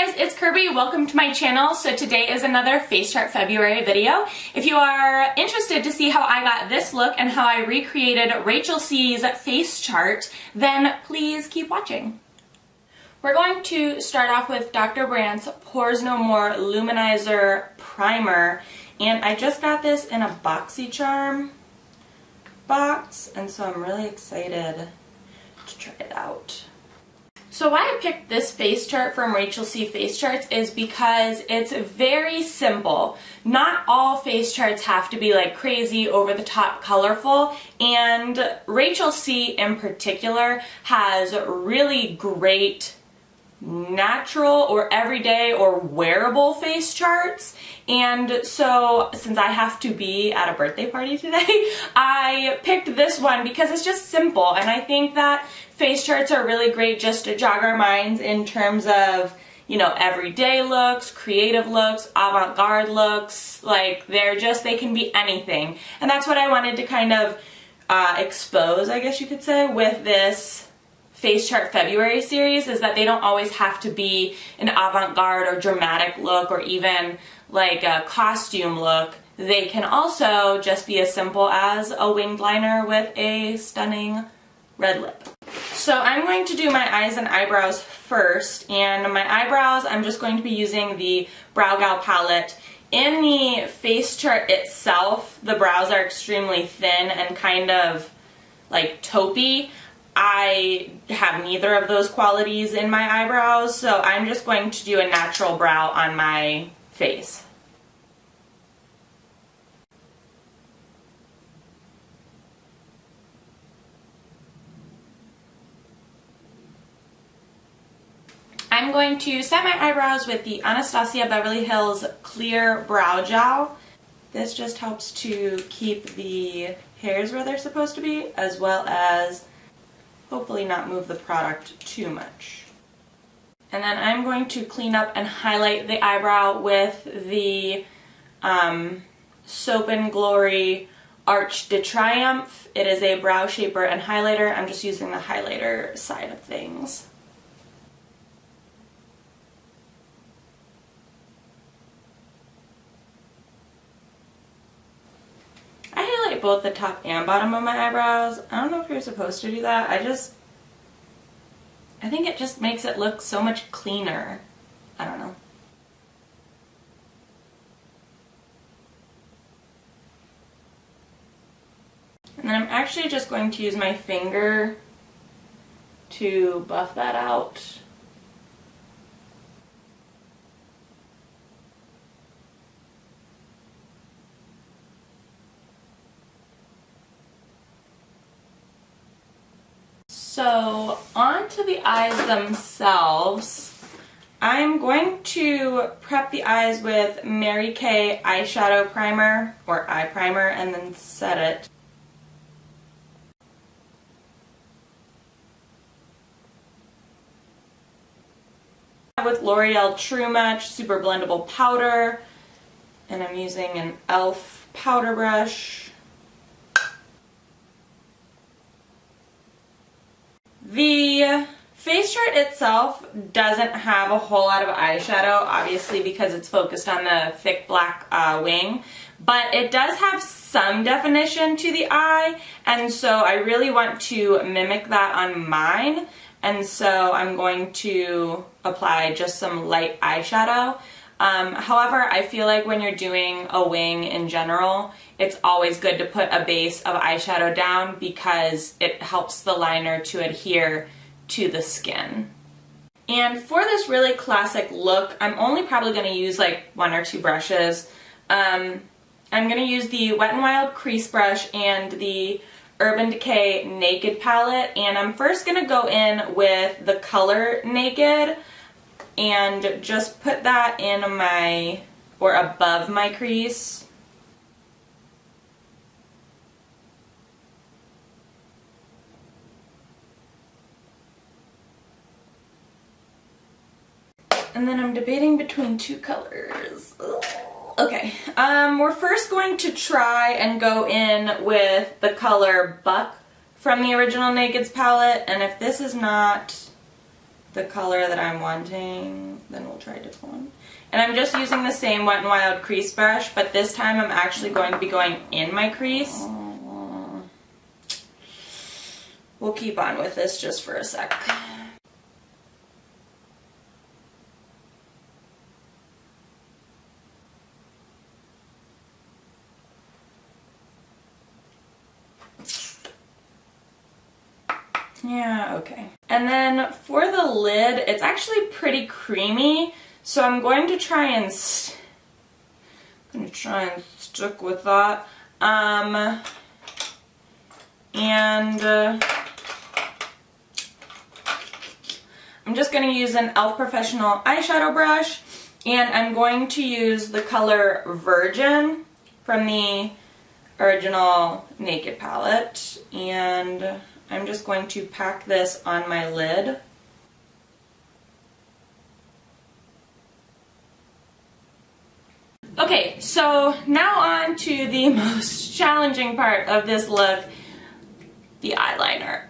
guys, it's Kirby. Welcome to my channel. So today is another Face Chart February video. If you are interested to see how I got this look and how I recreated Rachel C's face chart, then please keep watching. We're going to start off with Dr. Brandt's Pores No More Luminizer Primer, and I just got this in a BoxyCharm box, and so I'm really excited to try it out. So why I picked this face chart from Rachel C Face Charts is because it's very simple. Not all face charts have to be like crazy, over the top, colorful, and Rachel C in particular has really great natural or everyday or wearable face charts. And so since I have to be at a birthday party today, I picked this one because it's just simple, and I think that face charts are really great just to jog our minds in terms of, you know, everyday looks, creative looks, avant-garde looks. Like they can be anything. And that's what I wanted to kind of expose, I guess you could say, with this Face Chart February series, is that they don't always have to be an avant-garde or dramatic look or even like a costume look. They can also just be as simple as a winged liner with a stunning red lip. So I'm going to do my eyes and eyebrows first, and my eyebrows I'm just going to be using the Brow Gal palette. In the face chart itself, the brows are extremely thin and kind of like taupey. I have neither of those qualities in my eyebrows, so I'm just going to do a natural brow on my face. I'm going to set my eyebrows with the Anastasia Beverly Hills Clear Brow Gel. This just helps to keep the hairs where they're supposed to be, as well as hopefully not move the product too much. And then I'm going to clean up and highlight the eyebrow with the Soap and Glory Arch de Triomphe. It is a brow shaper and highlighter. I'm just using the highlighter side of things. I highlight both the top and bottom of my eyebrows. I don't know if you're supposed to do that. I think it just makes it look so much cleaner. I don't know. And then I'm actually just going to use my finger to buff that out. So onto the eyes themselves, I'm going to prep the eyes with Mary Kay eyeshadow primer or eye primer and then set it. With L'Oreal True Match Super Blendable Powder, and I'm using an e.l.f. powder brush. The face chart itself doesn't have a whole lot of eyeshadow, obviously because it's focused on the thick black wing, but it does have some definition to the eye, and so I really want to mimic that on mine, and so I'm going to apply just some light eyeshadow. However, I feel like when you're doing a wing in general, it's always good to put a base of eyeshadow down because it helps the liner to adhere to the skin. And for this really classic look, I'm only probably going to use like one or two brushes. I'm going to use the Wet n Wild crease brush and the Urban Decay Naked palette, and I'm first going to go in with the color Naked and just put that in my, or above my crease. And then I'm debating between two colors. Ugh. Okay, we're first going to try and go in with the color Buck from the original Naked's palette, and if this is not the color that I'm wanting, then we'll try a different one. And I'm just using the same Wet n Wild crease brush, but this time I'm actually going to be going in my crease. We'll keep on with this just for a sec. Yeah, okay. And then for the lid, it's actually pretty creamy, so I'm going to try and stick with that. I'm just going to use an e.l.f. Professional eyeshadow brush, and I'm going to use the color Virgin from the original Naked palette, and I'm just going to pack this on my lid. Okay, so now on to the most challenging part of this look, the eyeliner.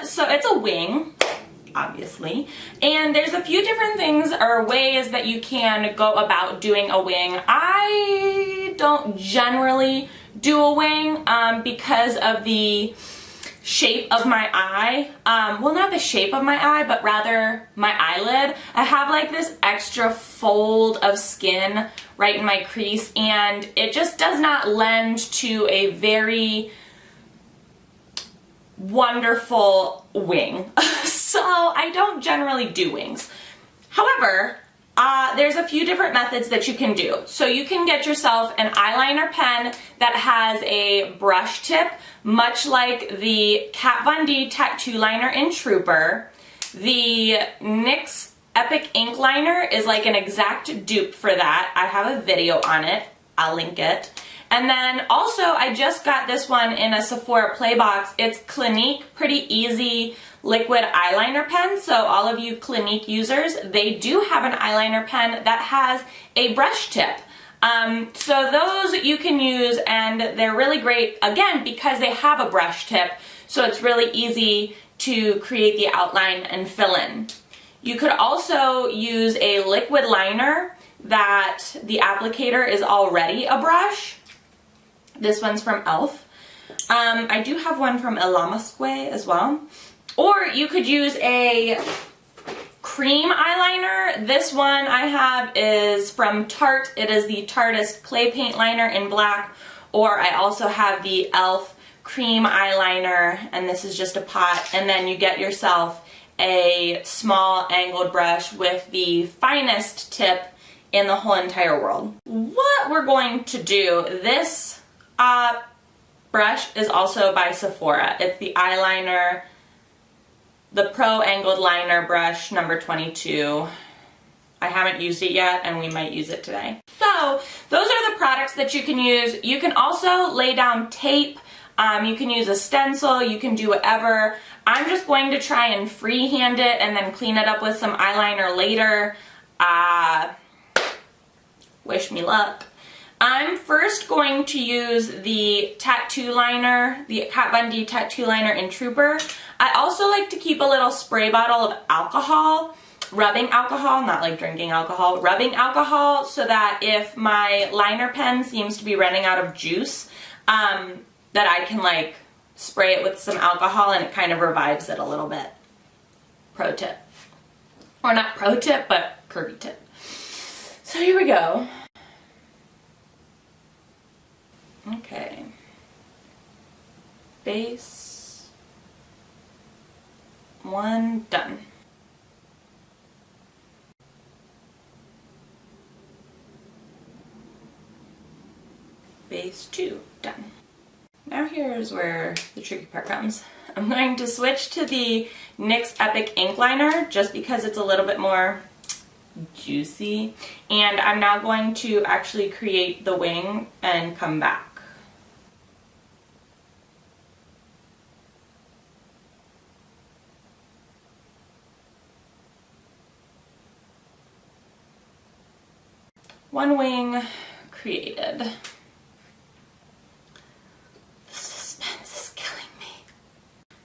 So it's a wing, obviously, and there's a few different things or ways that you can go about doing a wing. I don't generally do a wing because of the shape of my eye. Well, not the shape of my eye, but rather my eyelid. I have like this extra fold of skin right in my crease, and it just does not lend to a very wonderful wing. So I don't generally do wings. However, there's a few different methods that you can do. So you can get yourself an eyeliner pen that has a brush tip, much like the Kat Von D tattoo liner in Trooper. The NYX Epic ink liner is like an exact dupe for that. I have a video on it. I'll link it. And then also I just got this one in a Sephora Play box. It's Clinique Pretty Easy liquid eyeliner pen. So all of you Clinique users, they do have an eyeliner pen that has a brush tip. So those you can use, and they're really great, again, because they have a brush tip, so it's really easy to create the outline and fill in. You could also use a liquid liner that the applicator is already a brush. This one's from e.l.f. I do have one from Ilamasque as well. Or you could use a cream eyeliner. This one I have is from Tarte. It is the Tarteist Clay Paint Liner in black. Or I also have the e.l.f. cream eyeliner, and this is just a pot. And then you get yourself a small angled brush with the finest tip in the whole entire world. What we're going to do, this brush is also by Sephora. It's the eyeliner, the Pro Angled Liner brush number 22. I haven't used it yet, and we might use it today. So those are the products that you can use. You can also lay down tape. You can use a stencil. You can do whatever. I'm just going to try and freehand it and then clean it up with some eyeliner later. Wish me luck. I'm first going to use the tattoo liner, the Kat Von D tattoo liner in Trooper. I also like to keep a little spray bottle of alcohol, rubbing alcohol, not like drinking alcohol, rubbing alcohol, so that if my liner pen seems to be running out of juice, that I can like spray it with some alcohol and it kind of revives it a little bit. Pro tip. Or not pro tip, but Kirby tip. So here we go. Okay. Base 1 done. Base 2 done. Now here's where the tricky part comes. I'm going to switch to the NYX Epic ink liner just because it's a little bit more juicy, and I'm now going to actually create the wing and come back. One wing created. The suspense is killing me.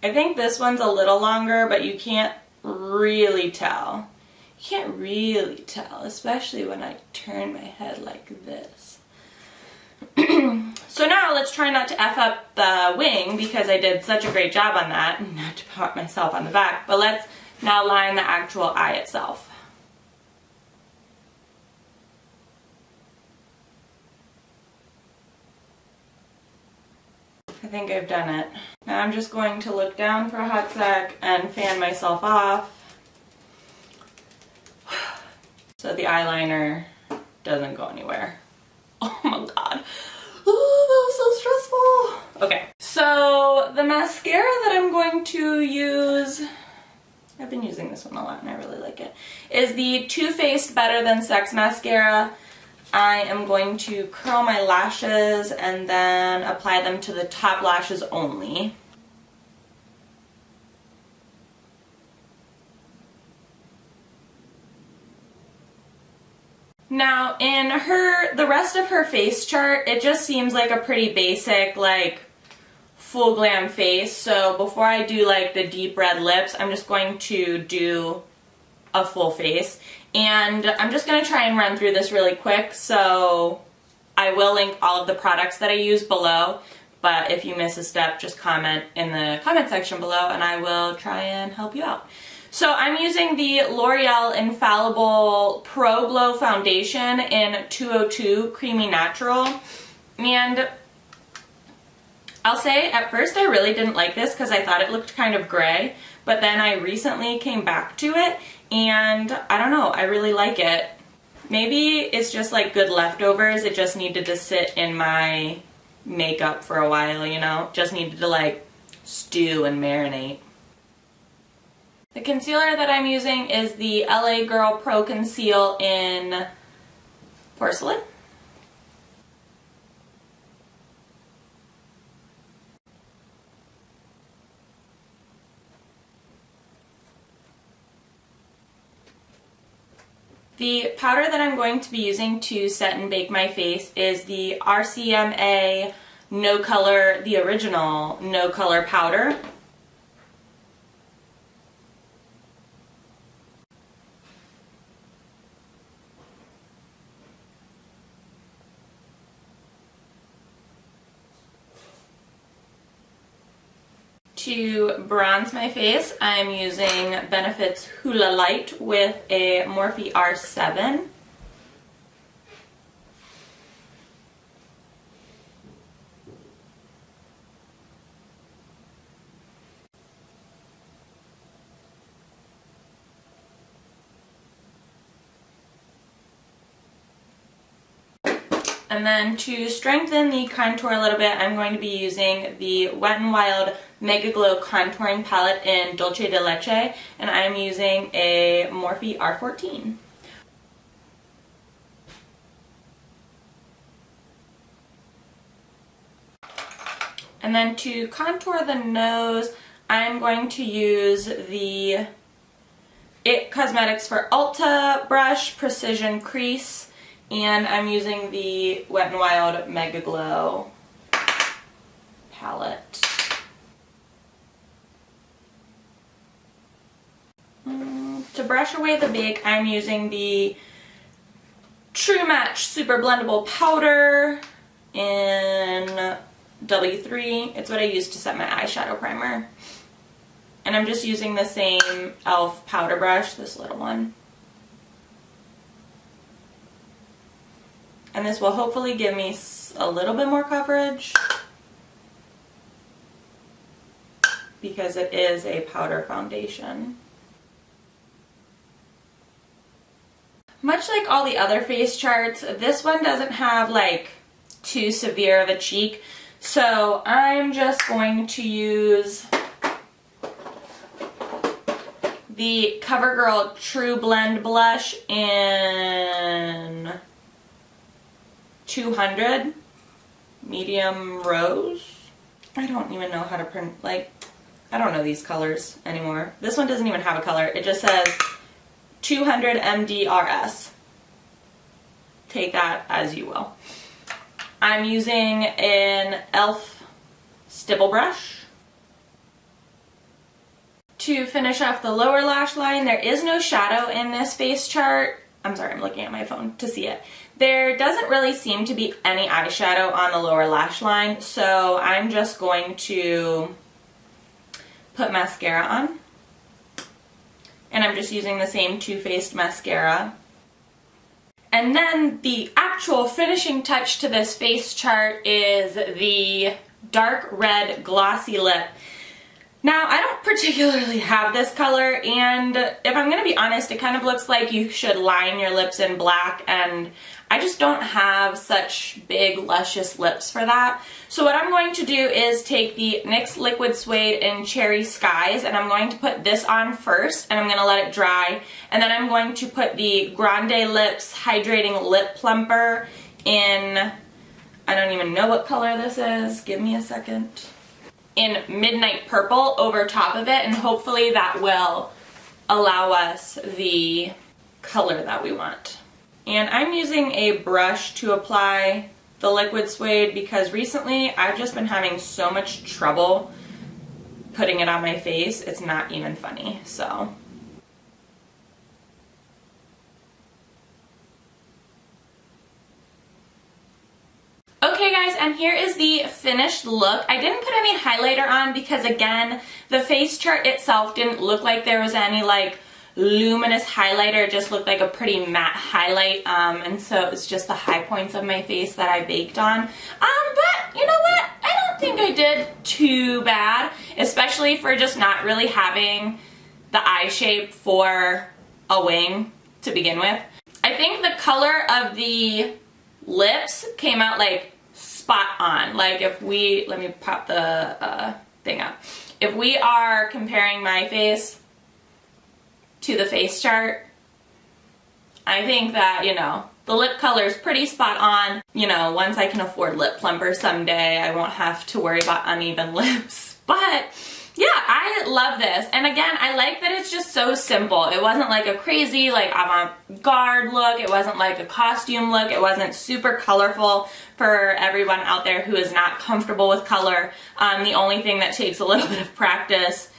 I think this one's a little longer, but you can't really tell. You can't really tell, especially when I turn my head like this. So now let's try not to F up the wing because I did such a great job on that. Not to pat myself on the back, but let's now line the actual eye itself. I think I've done it. Now I'm just going to look down for a hot sec and fan myself off so the eyeliner doesn't go anywhere. Oh my god. Oh, that was so stressful. Okay, so the mascara that I'm going to use, I've been using this one a lot and I really like it, is the Too Faced Better Than Sex mascara. I am going to curl my lashes and then apply them to the top lashes only. Now in the rest of her face chart, it just seems like a pretty basic, like, full glam face. So before I do like the deep red lips, I'm just going to do a full face. And I'm just going to try and run through this really quick, so I will link all of the products that I use below, but if you miss a step, just comment in the comment section below and I will try and help you out. So I'm using the L'Oreal Infallible Pro Glow Foundation in 202 Creamy Natural, and I'll say at first I really didn't like this because I thought it looked kind of gray, but then I recently came back to it and I don't know, I really like it. Maybe it's just like good leftovers, it just needed to sit in my makeup for a while, you know? Just needed to like stew and marinate. The concealer that I'm using is the LA Girl Pro Conceal in Porcelain. The powder that I'm going to be using to set and bake my face is the RCMA No Color, the original No Color powder. To bronze my face, I'm using Benefit's Hula Light with a Morphe R7. And then to strengthen the contour a little bit, I'm going to be using the Wet n Wild Mega Glow Contouring Palette in Dulce de Leche, and I'm using a Morphe R14. And then to contour the nose, I'm going to use the IT Cosmetics for Ulta Brush Precision Crease. And I'm using the Wet n Wild Mega Glow palette. To brush away the bake, I'm using the True Match Super Blendable Powder in W3. It's what I use to set my eyeshadow primer. And I'm just using the same e.l.f. powder brush, this little one. And this will hopefully give me a little bit more coverage because it is a powder foundation. Much like all the other face charts, this one doesn't have like too severe of a cheek, so I'm just going to use the CoverGirl True Blend Blush in 200 medium rose. I don't even know how to print, like, I don't know these colors anymore. This one doesn't even have a color. It just says 200 MDRS. Take that as you will. I'm using an e.l.f. stipple brush. to finish off the lower lash line. There is no shadow in this face chart. I'm sorry, I'm looking at my phone to see it. There doesn't really seem to be any eyeshadow on the lower lash line, so I'm just going to put mascara on. And I'm just using the same Too Faced mascara. And then the actual finishing touch to this face chart is the dark red glossy lip. Now, I don't particularly have this color, and if I'm going to be honest, it kind of looks like you should line your lips in black, and I just don't have such big, luscious lips for that. So what I'm going to do is take the NYX Liquid Suede in Cherry Skies, and I'm going to put this on first, and I'm going to let it dry, and then I'm going to put the Grande Lips Hydrating Lip Plumper in, I don't even know what color this is, give me a second, in Midnight Purple over top of it, and hopefully that will allow us the color that we want. And I'm using a brush to apply the liquid suede because recently I've just been having so much trouble putting it on my face, it's not even funny, so. Okay guys, and here is the finished look. I didn't put any highlighter on because again, the face chart itself didn't look like there was any like luminous highlighter. It just looked like a pretty matte highlight, and so it's just the high points of my face that I baked on. But you know what? I don't think I did too bad, especially for just not really having the eye shape for a wing to begin with. I think the color of the lips came out like spot on. Like if we, let me pop the thing up. If we are comparing my face to the face chart, I think that, you know, the lip color is pretty spot on. You know, once I can afford lip plumper someday, I won't have to worry about uneven lips. But yeah, I love this. And again, I like that it's just so simple. It wasn't like a crazy, like avant-garde look. It wasn't like a costume look. It wasn't super colorful for everyone out there who is not comfortable with color. The only thing that takes a little bit of practice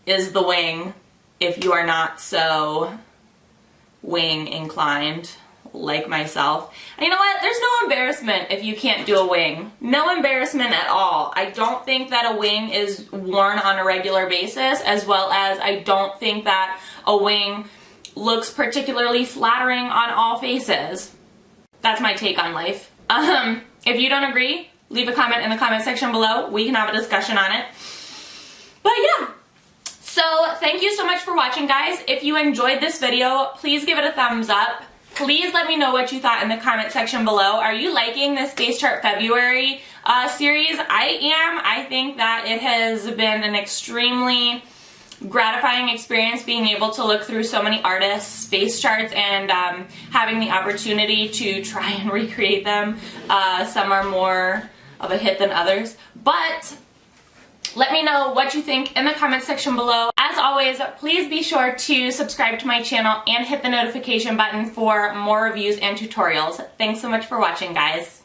is the wing, if you are not so wing inclined like myself. And you know what? There's no embarrassment if you can't do a wing. No embarrassment at all. I don't think that a wing is worn on a regular basis, as well as I don't think that a wing looks particularly flattering on all faces. That's my take on life. If you don't agree, leave a comment in the comment section below. We can have a discussion on it. But yeah. So thank you so much for watching, guys. If you enjoyed this video, please give it a thumbs up. Please let me know what you thought in the comment section below. Are you liking this Face Chart February series? I am. I think that it has been an extremely gratifying experience being able to look through so many artists' face charts and having the opportunity to try and recreate them. Some are more of a hit than others, but let me know what you think in the comment section below. As always, please be sure to subscribe to my channel and hit the notification button for more reviews and tutorials. Thanks so much for watching, guys.